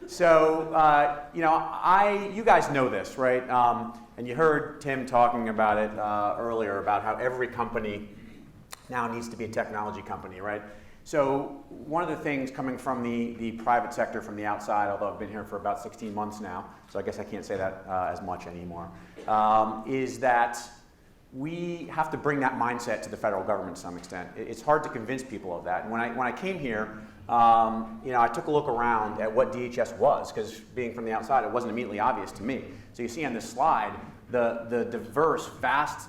So, you guys know this, right? And you heard Tim talking about it earlier, about how every company now needs to be a technology company, right? So one of the things coming from the private sector from the outside, although I've been here for about 16 months now, so I guess I can't say that as much anymore, is that we have to bring that mindset to the federal government to some extent. It's hard to convince people of that. And when I came here, I took a look around at what DHS was, because being from the outside, it wasn't immediately obvious to me. So you see on this slide the diverse, vast,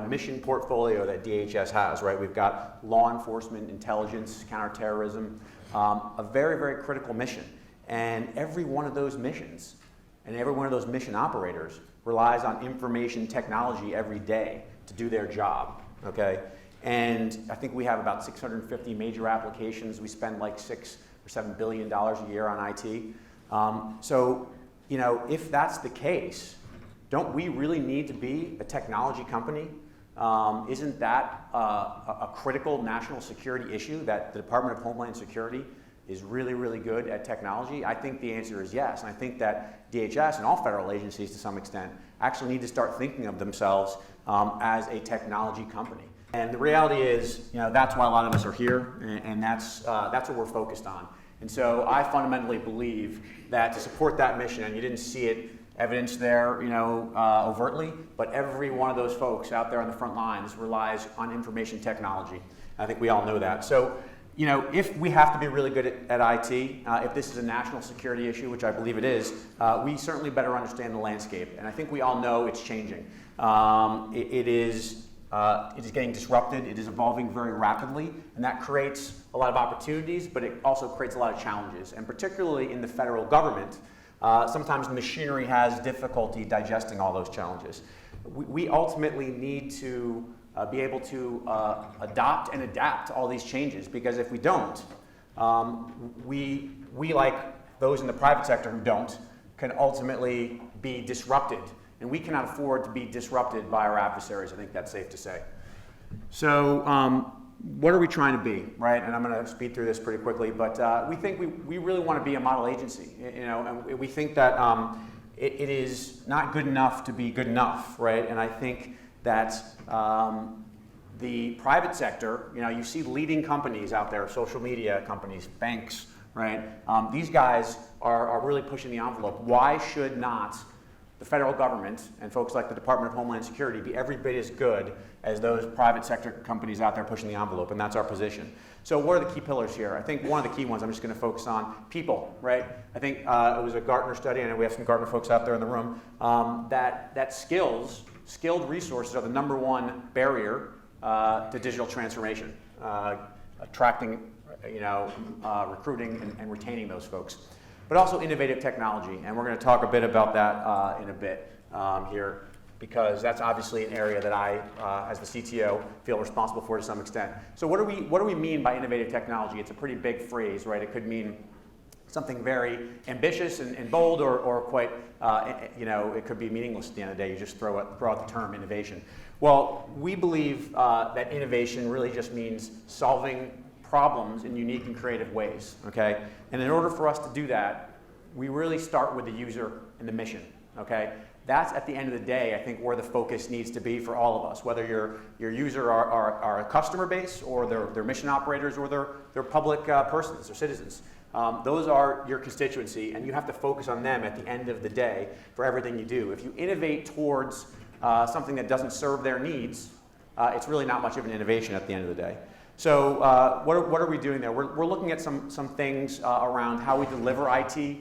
mission portfolio that DHS has, right? We've got law enforcement, intelligence, counterterrorism, a very, very critical mission. And every one of those missions and every one of those mission operators relies on information technology every day to do their job, okay? And I think we have about 650 major applications. We spend like $6 or $7 billion a year on IT. If that's the case, don't we really need to be a technology company? Isn't that a critical national security issue, that the Department of Homeland Security is really, really good at technology? I think the answer is yes. And I think that DHS and all federal agencies to some extent actually need to start thinking of themselves as a technology company. And the reality is, that's why a lot of us are here, and that's what we're focused on. And so I fundamentally believe that to support that mission, and you didn't see it evidenced there, overtly, but every one of those folks out there on the front lines relies on information technology. I think we all know that. So, if we have to be really good at IT, if this is a national security issue, which I believe it is, we certainly better understand the landscape. And I think we all know it's changing. It is getting disrupted. It is evolving very rapidly, and that creates a lot of opportunities, but it also creates a lot of challenges. And particularly in the federal government, sometimes the machinery has difficulty digesting all those challenges. We ultimately need to be able to adopt and adapt to all these changes, because if we don't, we like those in the private sector who don't, can ultimately be disrupted. And we cannot afford to be disrupted by our adversaries. I think that's safe to say. So what are we trying to be, right? And I'm going to speed through this pretty quickly, but we think we really want to be a model agency, and we think that it is not good enough to be good enough, right? And I think that the private sector, you see leading companies out there, social media companies, banks, right? These guys are really pushing the envelope. Why should not the federal government and folks like the Department of Homeland Security be every bit as good as those private sector companies out there pushing the envelope? And that's our position. So what are the key pillars here? I think one of the key ones I'm just going to focus on, people, right? I think it was a Gartner study, and we have some Gartner folks out there in the room, that skilled resources are the #1 barrier to digital transformation, attracting, recruiting and retaining those folks. But also innovative technology, and we're going to talk a bit about that in a bit here, because that's obviously an area that I, as the CTO, feel responsible for to some extent. So what do we mean by innovative technology? It's a pretty big phrase, right? It could mean something very ambitious and bold, or quite, it could be meaningless at the end of the day. You just throw out the term innovation. Well, we believe that innovation really just means solving problems in unique and creative ways, okay? And in order for us to do that, we really start with the user and the mission, okay? That's, at the end of the day, I think, where the focus needs to be for all of us, whether your user are a customer base, or they're mission operators, or they're public persons or citizens. Those are your constituency, and you have to focus on them at the end of the day for everything you do. If you innovate towards something that doesn't serve their needs, it's really not much of an innovation at the end of the day. So what are we doing there? We're looking at some things around how we deliver IT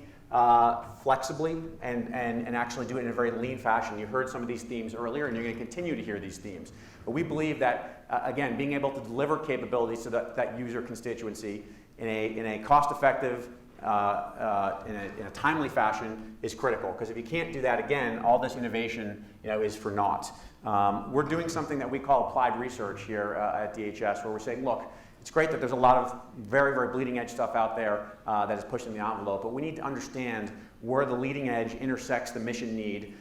flexibly and actually do it in a very lean fashion. You heard some of these themes earlier, and you're going to continue to hear these themes. But we believe that, again, being able to deliver capabilities to that user constituency in a cost-effective, in a timely fashion is critical. Because if you can't do that, again, all this innovation is for naught. We're doing something that we call applied research here at DHS, where we're saying, look, it's great that there's a lot of very, very bleeding edge stuff out there that is pushing the envelope, but we need to understand where the leading edge intersects the mission need,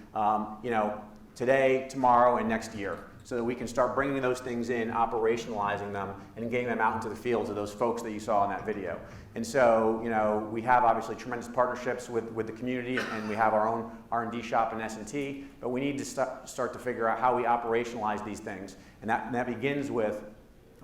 today, tomorrow, and next year. so that we can start bringing those things in, operationalizing them, and getting them out into the field to those folks that you saw in that video. And so, we have obviously tremendous partnerships with the community, and we have our own R&D shop in S&T, but we need to start to figure out how we operationalize these things. And that begins with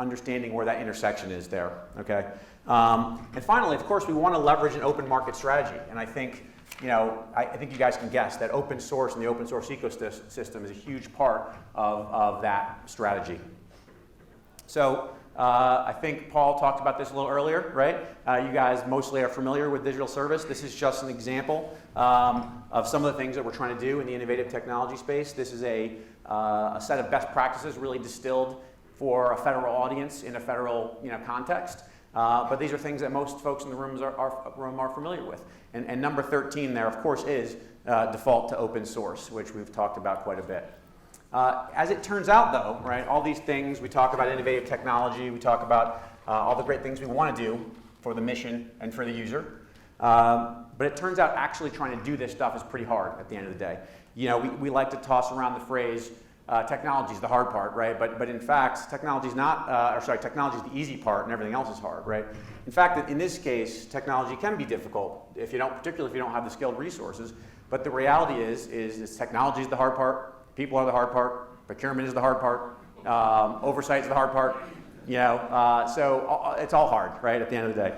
understanding where that intersection is there, okay? And finally, of course, we want to leverage an open market strategy. And I think, I think you guys can guess that open source and the open source ecosystem is a huge part of that strategy. So I think Paul talked about this a little earlier, right? You guys mostly are familiar with digital service. This is just an example of some of the things that we're trying to do in the innovative technology space. This is a set of best practices really distilled for a federal audience in a federal context. But these are things that most folks in the room are familiar with. And number 13 there, of course, is default to open source, which we've talked about quite a bit. As it turns out, though, right, all these things, we talk about innovative technology, we talk about all the great things we want to do for the mission and for the user. But it turns out actually trying to do this stuff is pretty hard at the end of the day. We like to toss around the phrase, technology is the hard part, right? But in fact, technology is technology is the easy part and everything else is hard, right? In fact, in this case, technology can be difficult, particularly if you don't have the skilled resources. But the reality is technology is the hard part, people are the hard part, procurement is the hard part, oversight is the hard part, so it's all hard, right, at the end of the day.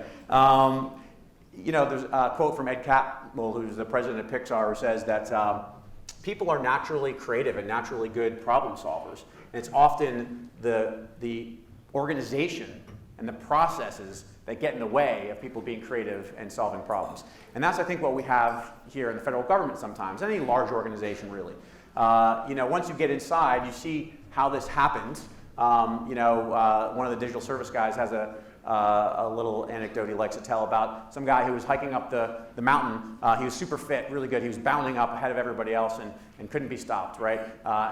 There's a quote from Ed Catmull, who's the president of Pixar, who says that people are naturally creative and naturally good problem solvers. And it's often the organization and the processes that get in the way of people being creative and solving problems. And that's, I think, what we have here in the federal government sometimes, any large organization really. Once you get inside, you see how this happens. One of the digital service guys has a little anecdote he likes to tell about some guy who was hiking up the mountain. He was super fit, really good. He was bounding up ahead of everybody else and couldn't be stopped, right?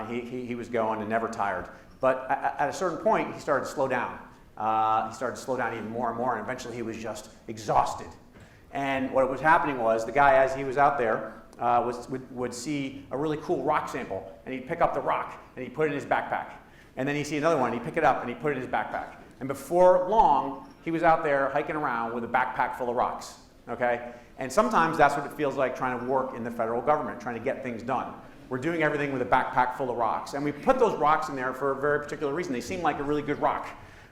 He was going and never tired. But at a certain point, he started to slow down. He started to slow down even more and more, and eventually he was just exhausted. And what was happening was the guy, as he was out there, would see a really cool rock sample, and he'd pick up the rock, and he'd put it in his backpack. And then he'd see another one, and he'd pick it up, and he'd put it in his backpack. And before long, he was out there hiking around with a backpack full of rocks, okay? And sometimes that's what it feels like trying to work in the federal government, trying to get things done. We're doing everything with a backpack full of rocks. And we put those rocks in there for a very particular reason. They seem like a really good rock.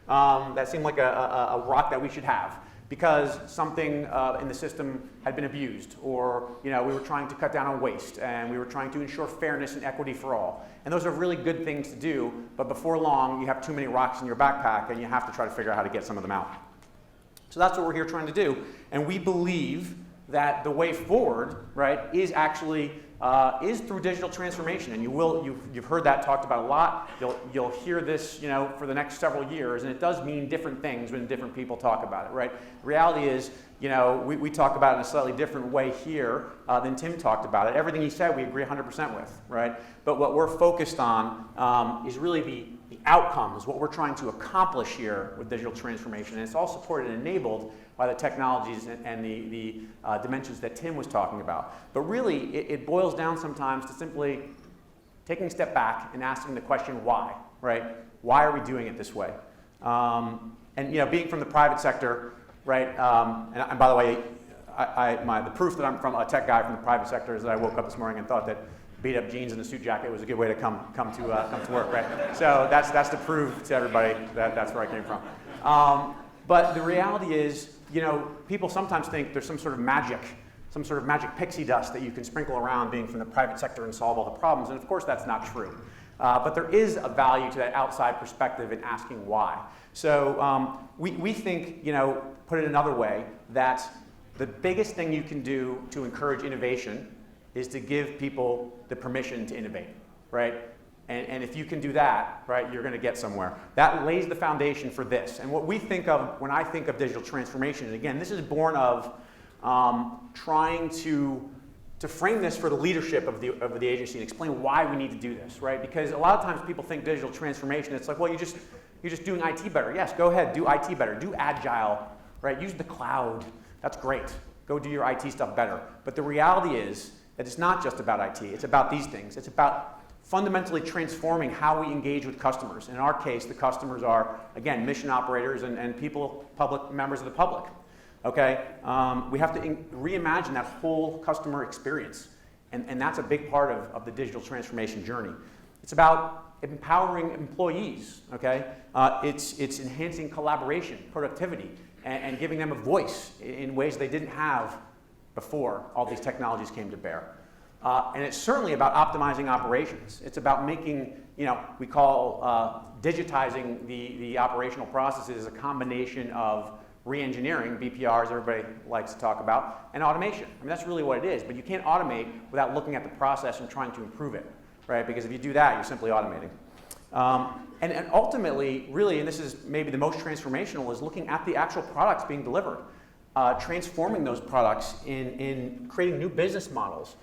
That seemed like a rock that we should have because something in the system had been abused, or we were trying to cut down on waste, and we were trying to ensure fairness and equity for all. And those are really good things to do, but before long, you have too many rocks in your backpack, and you have to try to figure out how to get some of them out. So that's what we're here trying to do, and we believe that the way forward, right, is actually is through digital transformation, and you've heard that talked about a lot. You'll hear this, for the next several years, and it does mean different things when different people talk about it, right? The reality is, we talk about it in a slightly different way here than Tim talked about it. Everything he said, we agree 100% with, right? But what we're focused on is really the outcomes, what we're trying to accomplish here with digital transformation, and it's all supported and enabled by the technologies and the dimensions that Tim was talking about. But really, it boils down sometimes to simply taking a step back and asking the question, why, right? Why are we doing it this way? Being from the private sector, right? And by the way, the proof that I'm from a tech guy from the private sector is that I woke up this morning and thought that beat up jeans and a suit jacket was a good way to come to work, right? So that's to prove to everybody that that's where I came from. But the reality is, people sometimes think there's some sort of magic pixie dust that you can sprinkle around being from the private sector and solve all the problems, and of course that's not true. But there is a value to that outside perspective in asking why. So we think, put it another way, that the biggest thing you can do to encourage innovation is to give people the permission to innovate, right? And if you can do that, right, you're going to get somewhere. That lays the foundation for this. And what we think of when I think of digital transformation, and again, this is born of trying to frame this for the leadership of the agency and explain why we need to do this, right? Because a lot of times people think digital transformation, it's like, well, you're just doing IT better. Yes, go ahead, do IT better, do agile, right? Use the cloud. That's great. Go do your IT stuff better. But the reality is that it's not just about IT. It's about these things. It's about fundamentally transforming how we engage with customers. In our case, the customers are, again, mission operators and people, members of the public. Okay, we have to reimagine that whole customer experience, and that's a big part of the digital transformation journey. It's about empowering employees. Okay, it's enhancing collaboration, productivity, and giving them a voice in ways they didn't have before all these technologies came to bear. And it's certainly about optimizing operations. It's about making, we call digitizing the operational processes a combination of re-engineering, BPRs everybody likes to talk about, and automation. I mean, that's really what it is, but you can't automate without looking at the process and trying to improve it, right? Because if you do that, you're simply automating. And ultimately, really, and this is maybe the most transformational, is looking at the actual products being delivered, transforming those products in creating new business models,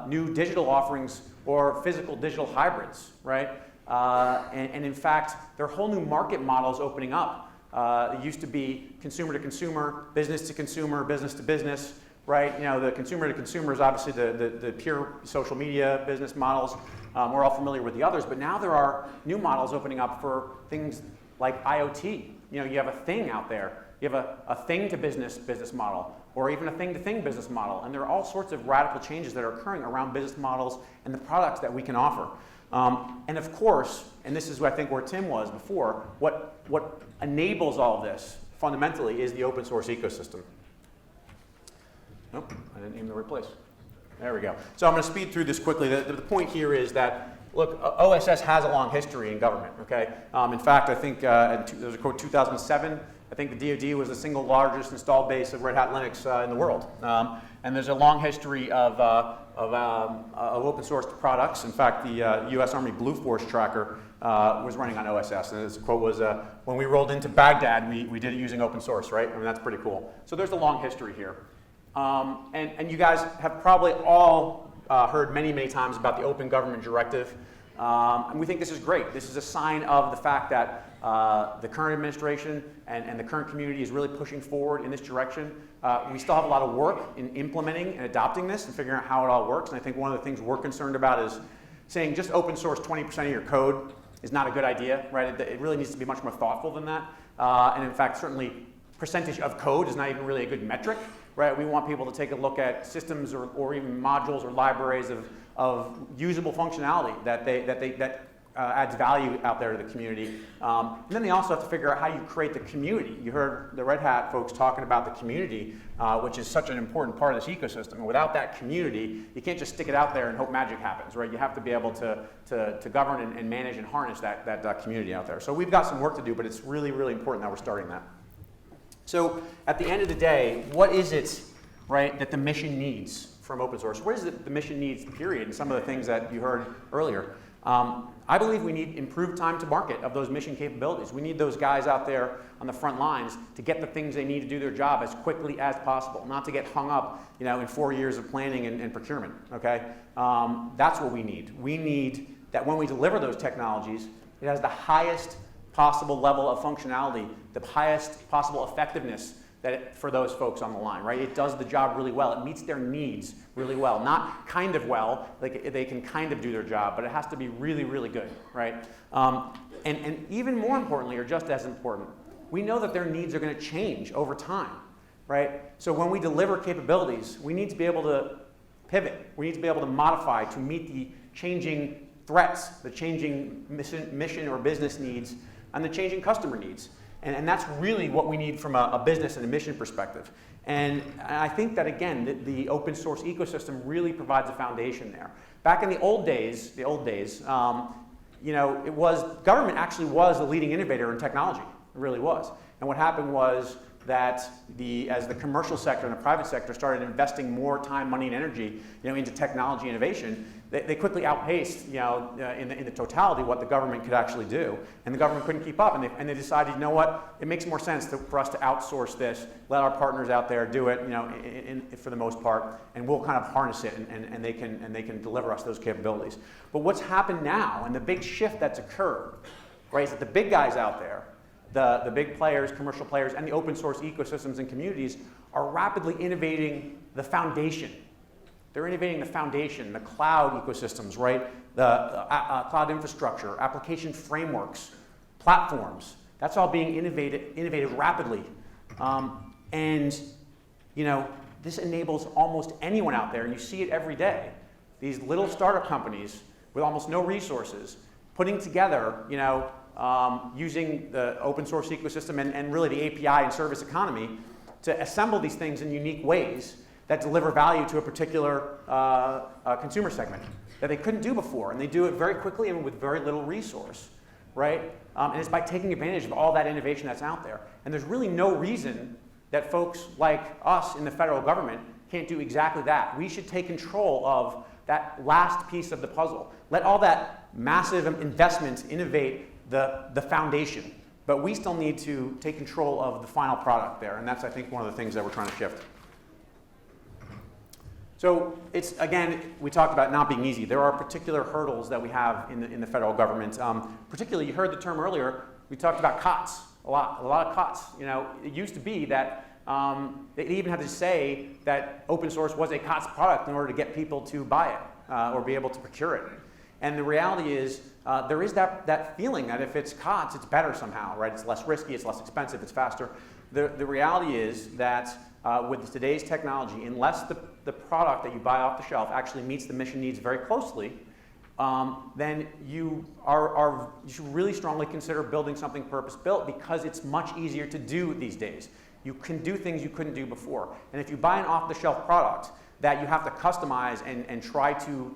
new digital offerings or physical digital hybrids, right? And in fact, there are whole new market models opening up. It used to be consumer to consumer, business to consumer, business to business, right? The consumer to consumer is obviously the pure social media business models. We're all familiar with the others, but now there are new models opening up for things like IoT. You have a thing out there. You have a thing to business model, or even a thing-to-thing business model. And there are all sorts of radical changes that are occurring around business models and the products that we can offer. And of course, and this is I think where Tim was before, what enables all of this fundamentally is the open source ecosystem. Nope, I didn't aim the right place. There we go. So I'm going to speed through this quickly. The point here is that, look, OSS has a long history in government, okay? In fact, I think there's a quote, 2007, I think the DoD was the single largest installed base of Red Hat Linux in the world. And there's a long history of open source products. In fact, the U.S. Army Blue Force Tracker was running on OSS. And his quote was, when we rolled into Baghdad, we did it using open source, right? I mean, that's pretty cool. So there's a long history here. And you guys have probably all heard many times about the Open Government Directive. And we think this is great. This is a sign of the fact that the current administration and the current community is really pushing forward in this direction. We still have a lot of work in implementing and adopting this and figuring out how it all works. And I think one of the things we're concerned about is saying just open source 20% of your code is not a good idea, right? It really needs to be much more thoughtful than that. And in fact, certainly percentage of code is not even really a good metric, right? We want people to take a look at systems or even modules or libraries of usable functionality that adds value out there to the community. And then they also have to figure out how you create the community. You heard the Red Hat folks talking about the community, which is such an important part of this ecosystem. And without that community, you can't just stick it out there and hope magic happens, right? You have to be able to govern and manage and harness that community out there. So we've got some work to do, but it's really important that we're starting that. So at the end of the day, what is it, right, that the mission needs from open source? What is it the mission needs, period, and some of the things that you heard earlier? I believe we need improved time to market of those mission capabilities. We need those guys out there on the front lines to get the things they need to do their job as quickly as possible, not to get hung up, in 4 years of planning and procurement, okay? That's what we need. We need that when we deliver those technologies, it has the highest possible level of functionality, the highest possible effectiveness for those folks on the line, right? It does the job really well. It meets their needs really well. Not kind of well, like they can kind of do their job, but it has to be really good, right? And even more importantly, or just as important, we know that their needs are going to change over time, right? So when we deliver capabilities, we need to be able to pivot. We need to be able to modify to meet the changing threats, the changing mission or business needs, and the changing customer needs. And that's really what we need from a business and a mission perspective. And I think that, again, the open source ecosystem really provides a foundation there. Back in the old days, government actually was the leading innovator in technology. It really was. And what happened was that as the commercial sector and the private sector started investing more time, money, and energy, into technology innovation, they quickly outpaced, in the totality what the government could actually do, and the government couldn't keep up, and they decided, it makes more sense for us to outsource this, let our partners out there do it, for the most part, and we'll kind of harness it, and they can deliver us those capabilities. But what's happened now, and the big shift that's occurred, right, is that the big guys out there, the big players, commercial players, and the open source ecosystems and communities are rapidly innovating the foundation They're innovating the foundation, the cloud ecosystems, right? The cloud infrastructure, application frameworks, platforms. That's all being innovated rapidly. And you know, this enables almost anyone out there, and you see it every day. These little startup companies with almost no resources, putting together, you know, using the open source ecosystem and really the API and service economy to assemble these things in unique ways that deliver value to a particular consumer segment that they couldn't do before. And they do it very quickly and with very little resource, right? And it's by taking advantage of all that innovation that's out there. And there's really no reason that folks like us in the federal government can't do exactly that. We should take control of that last piece of the puzzle. Let all that massive investment innovate the foundation. But we still need to take control of the final product there. And that's, I think, one of the things that we're trying to shift. So it's, again, we talked about not being easy. There are particular hurdles that we have in the federal government. Particularly, you heard the term earlier, we talked about COTS, a lot of COTS. You know, it used to be that they even had to say that open source was a COTS product in order to get people to buy it or be able to procure it. And the reality is there is that feeling that if it's COTS, it's better somehow, right? It's less risky, it's less expensive, it's faster. The reality is that with today's technology, unless the product that you buy off the shelf actually meets the mission needs very closely, then you should really strongly consider building something purpose-built because it's much easier to do these days. You can do things you couldn't do before. And if you buy an off-the-shelf product that you have to customize and try to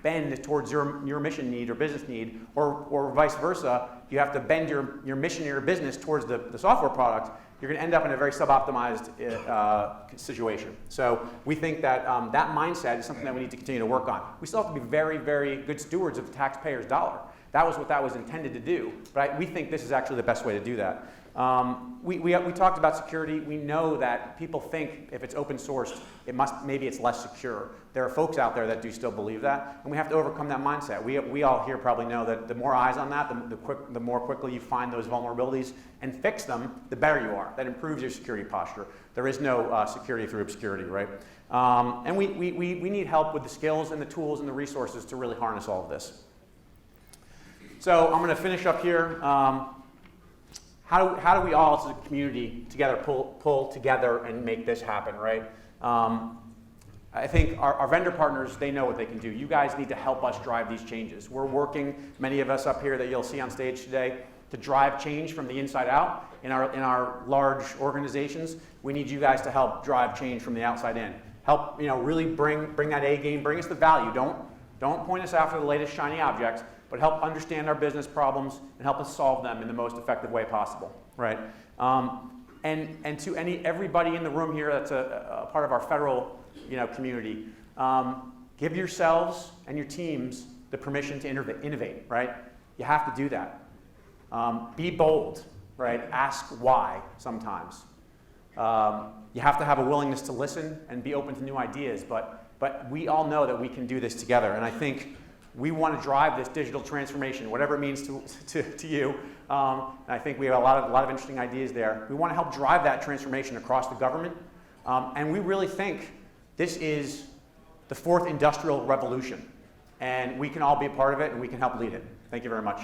bend towards your mission need or business need, or vice versa, you have to bend your mission or your business towards the software product, you're going to end up in a very sub-optimized situation. So we think that that mindset is something that we need to continue to work on. We still have to be very, very good stewards of the taxpayer's dollar. That was what that was intended to do, but we think this is actually the best way to do that. We talked about security. We know that people think if it's open sourced, maybe it's less secure. There are folks out there that do still believe that, and we have to overcome that mindset. We all here probably know that the more eyes on that, the more quickly you find those vulnerabilities and fix them, the better you are. That improves your security posture. There is no security through obscurity, right? And we need help with the skills and the tools and the resources to really harness all of this. So I'm going to finish up here. How do we all, as a community, together pull together and make this happen, right? I think our vendor partners, they know what they can do. You guys need to help us drive these changes. We're working, many of us up here that you'll see on stage today, to drive change from the inside out in our large organizations. We need you guys to help drive change from the outside in. Help, you know, really bring that A game, bring us the value. Don't point us after the latest shiny object, but help understand our business problems and help us solve them in the most effective way possible, right? And to everybody in the room here that's a part of our federal, community, give yourselves and your teams the permission to innovate, right? You have to do that. Be bold, right? Ask why sometimes. You have to have a willingness to listen and be open to new ideas, but we all know that we can do this together, and I think we want to drive this digital transformation, whatever it means to you. And I think we have a lot of interesting ideas there. We want to help drive that transformation across the government. And we really think this is the fourth industrial revolution. And we can all be a part of it, and we can help lead it. Thank you very much.